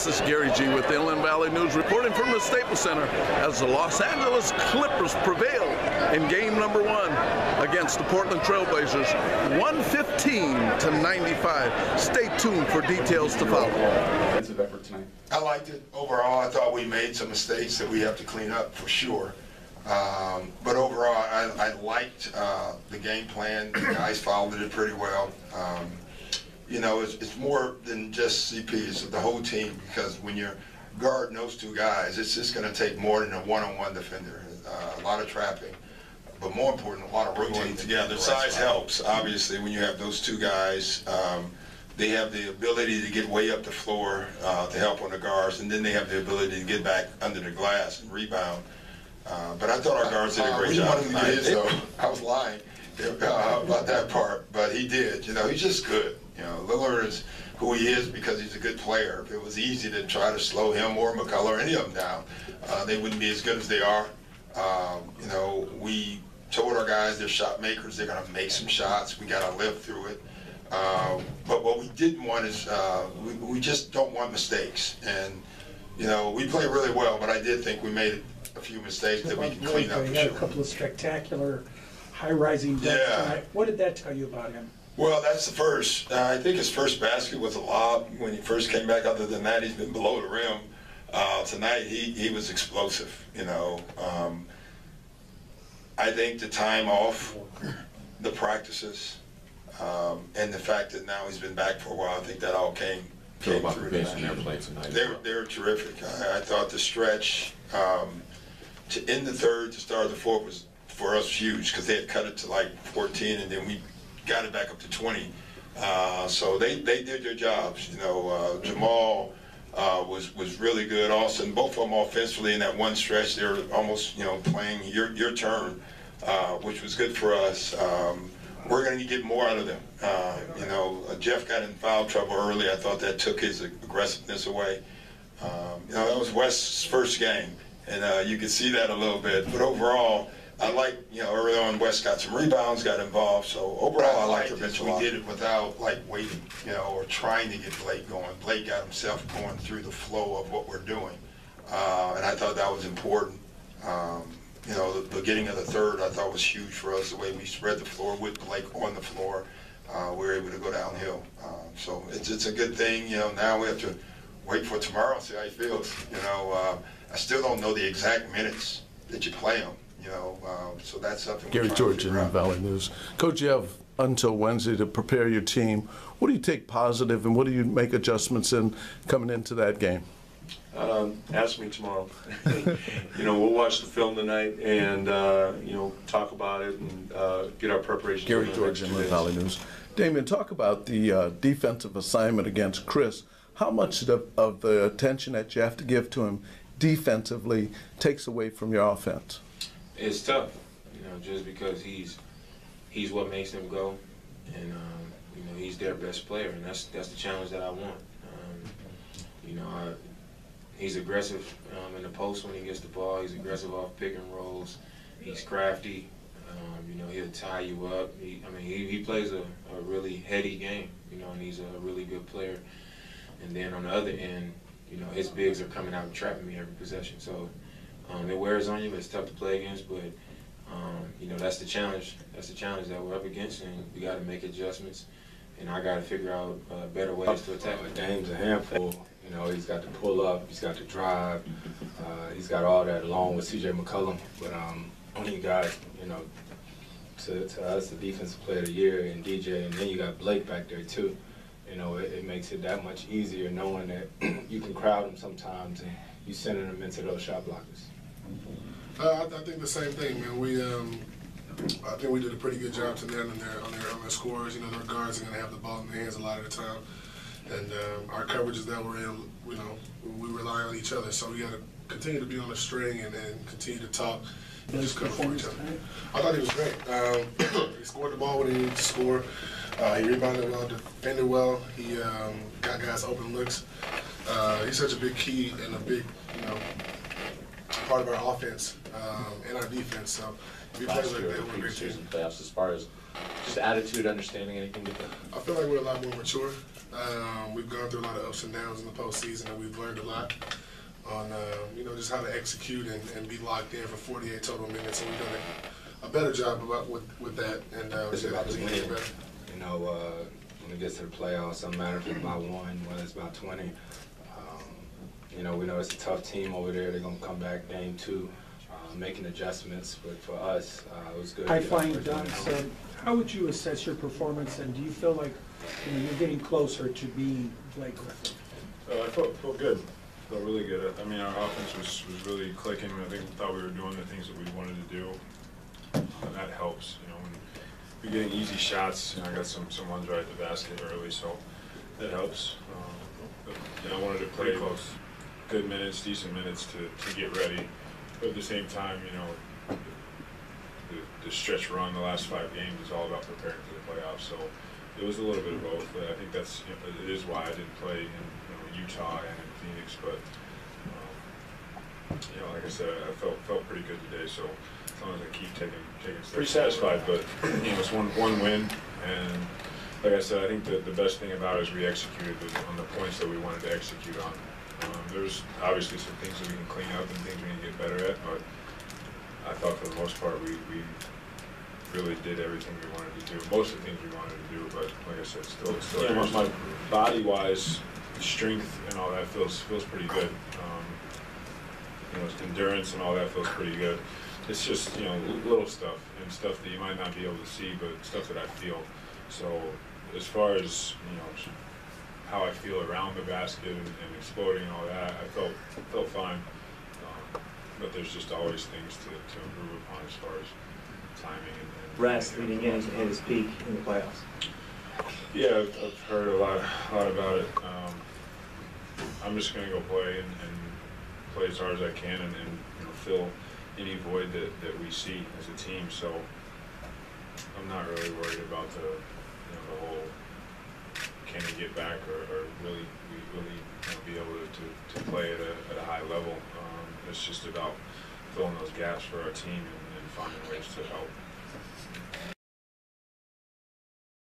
This is Gary G with the Inland Valley News reporting from the Staples Center as the Los Angeles Clippers prevail in game number 1 against the Portland Trailblazers, 115-95. Stay tuned for details to follow. Effort tonight. I liked it. Overall, I thought we made some mistakes that we have to clean up for sure. But overall, I liked the game plan. The guys followed it pretty well. You know, it's more than just CP, it's the whole team, because when you're guarding those two guys, it's just going to take more than a one-on-one defender. A lot of trapping, but more important, a lot of rotating together. Size helps, obviously, when you have those two guys. They have the ability to get way up the floor to help on the guards, and then they have the ability to get back under the glass and rebound. But I thought our guards did a great job tonight. I was lying about that part, but he did. You know, he's just good. You know, Lillard is who he is because he's a good player. If it was easy to try to slow him or McCullough or any of them down, they wouldn't be as good as they are. You know, we told our guys they're shot makers. They're going to make some shots. We got to live through it. But what we didn't want is we just don't want mistakes. And, you know, we play really well, but I did think we made a few mistakes that we can clean up. He had a couple of spectacular high-rising dunks tonight. What did that tell you about him? Well, that's the first. I think his first basket was a lob when he first came back. Other than that, he's been below the rim. Tonight, he was explosive, you know. I think the time off, the practices, and the fact that now he's been back for a while, I think that all came through tonight. They were terrific. I thought the stretch to end the third, to start the fourth was, for us, huge, because they had cut it to like 14, and then we got it back up to 20. So they did their jobs. You know, Jamal was really good. Austin, both of them offensively in that one stretch, they were almost, you know, playing your turn, which was good for us. We're going to get more out of them. You know, Jeff got in foul trouble early. I thought that took his aggressiveness away. You know, that was West's first game, and you could see that a little bit. But overall, I like, you know, early on West got some rebounds, got involved. So overall, I liked it. We did it without like waiting, you know, or trying to get Blake going. Blake got himself going through the flow of what we're doing, and I thought that was important. You know, the beginning of the third I thought was huge for us. The way we spread the floor with Blake on the floor, we were able to go downhill. So it's a good thing. You know, now we have to wait for tomorrow and see how he feels. You know, I still don't know the exact minutes that you play him. You know, so that's something. Gary George, Inland Valley News. Coach, you have until Wednesday to prepare your team. What do you take positive, and what do you make adjustments in coming into that game? Ask me tomorrow. You know, we'll watch the film tonight and you know, talk about it and get our preparation. Gary George, Inland Valley News. Damien, talk about the defensive assignment against Chris. How much of the attention that you have to give to him defensively takes away from your offense? It's tough, you know, just because he's what makes them go, and you know, he's their best player, and that's the challenge that I want. You know, he's aggressive in the post when he gets the ball. He's aggressive off pick and rolls. He's crafty. You know, he'll tie you up. He plays a really heady game, you know, and he's a really good player. And then on the other end, you know, his bigs are coming out and trapping me every possession. So it wears on you. It's tough to play against, but you know, that's the challenge. That's the challenge that we're up against, and we got to make adjustments. And I got to figure out better ways to attack. Dame's a handful. You know, he's got to pull up, he's got to drive, he's got all that along with C.J. McCollum. But when you got, you know, to us, the defensive player of the year and DJ, and then you got Blake back there too. You know, it makes it that much easier knowing that you can crowd them sometimes and you sending them into those shot blockers. I think the same thing, man. I think we did a pretty good job tonight on their scores. You know, their guards are going to have the ball in their hands a lot of the time, and our coverages that we're in, you know, we rely on each other. So we got to continue to be on the string and continue to talk and just cover for each other. I thought he was great. He scored the ball when he needed to score. He rebounded well, defended well. He got guys open looks. He's such a big key and a big, you know, part of our offense and our defense. So if he plays like that, we're a great team. As far as just attitude, understanding, anything different? I feel like we're a lot more mature. We've gone through a lot of ups and downs in the postseason, and we've learned a lot on just how to execute and be locked in for 48 total minutes. And we've done a better job with that. And It's about the get win. better. When it gets to the playoffs, doesn't matter if it's about 1, whether it's about 20. We know it's a tough team over there. They're gonna come back game 2, making adjustments. But for us, it was good. High Flying Dunks, how would you assess your performance, and do you feel like you're getting closer to being Blake Griffin? I felt good. Felt really good. I mean, our offense was really clicking. I think we thought we were doing the things that we wanted to do. And that helps. When you're getting easy shots, I got some ones right at the basket early, so that helps. I wanted to play good minutes, decent minutes to get ready. But at the same time, the stretch run, the last 5 games is all about preparing for the playoffs. So it was a little bit of both. But I think it is why I didn't play in Utah and in Phoenix. But like I said, I felt pretty good today. So as long as I keep taking steps, pretty satisfied. But it's one win, and like I said, I think the best thing about it is we executed on the points that we wanted to execute on. There's obviously some things that we can clean up and things we can get better at, but I thought for the most part we really did everything we wanted to do. Most of the things we wanted to do, but like I said, still my body-wise, strength and all that feels pretty good. Endurance and all that feels pretty good. It's just little stuff and stuff that you might not be able to see, but stuff that I feel. So as far as how I feel around the basket and exploding and all that, I felt fine. But there's just always things to improve upon as far as timing and Rest leading in to hit his peak in the playoffs. Yeah, I've heard a lot about it. I'm just gonna go play and play as hard as I can and fill any void that we see as a team. So I'm not really worried about the whole can he get back or really be able to play at a high level. It's just about filling those gaps for our team and finding ways to help.